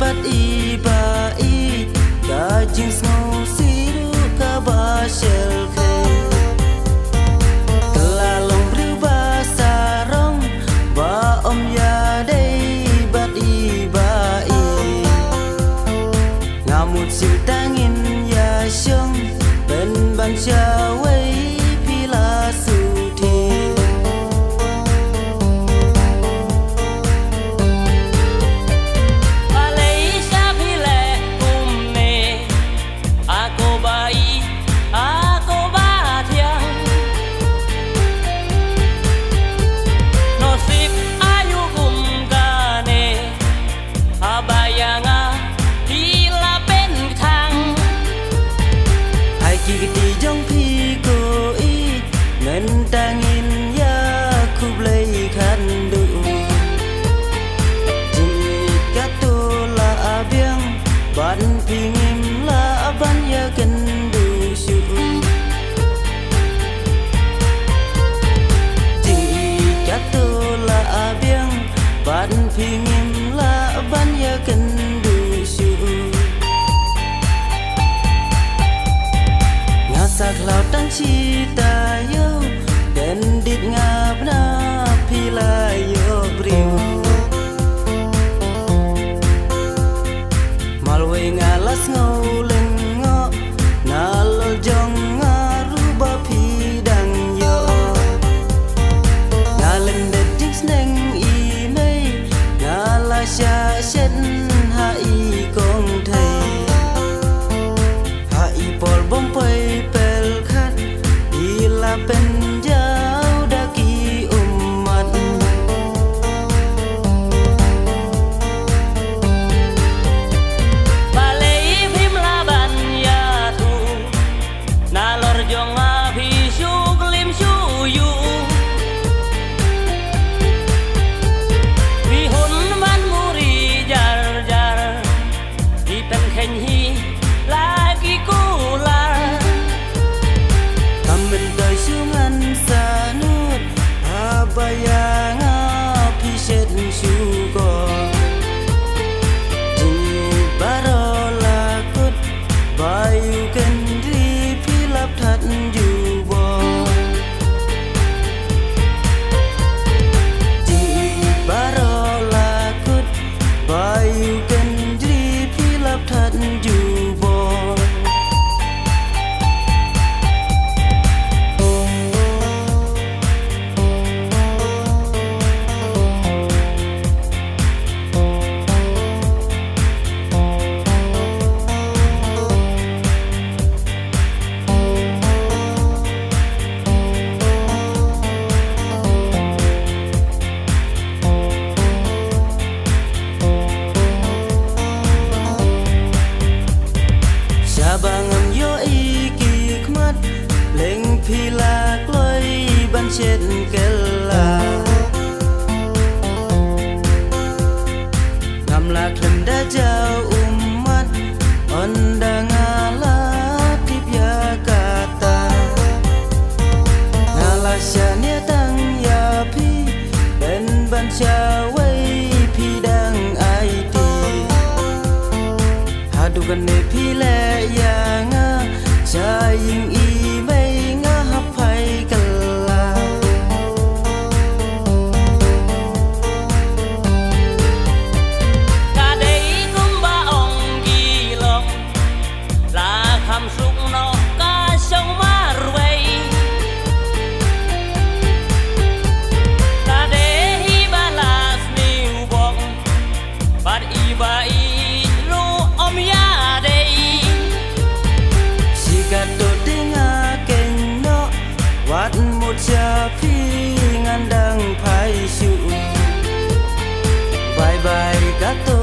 bat i ba i ka jing snow siru ka ba shel khe la long bru ba sarong ba om ya dei bat i ba i ngamut sil tangin ya shong ben ban cha wei pila su thi tangin ya kublai khandu jika tu la abiang ban pingim la ban ya kendu shu jika tu la abiang ban pingim la ban ya kendu shu ngasak laut dan cita yo Dendit ngap na pila yo briu Malwe ngalas ngoleng ngo nalol jong ngaruba pidang yo Ngalen dedik sneng i mei ngala sha shen ha i kong thai Ha i pol bom pai pel khat ila pen Pila kloi ban chet kella Ngamla klenda jau umat onda ngala tipya kata Ngala syania tang ya pi ben ban chawai pidang IT Hadukan ne pile yang Jaying i mei ngahap hai kala Kadei kumba ong gilong La kham suk no ka sông marway Kadei balas niu bong Bad i ba i ru om ya dei Gato tinga keng no wat một cha phi ngandang phai shu bye bye gato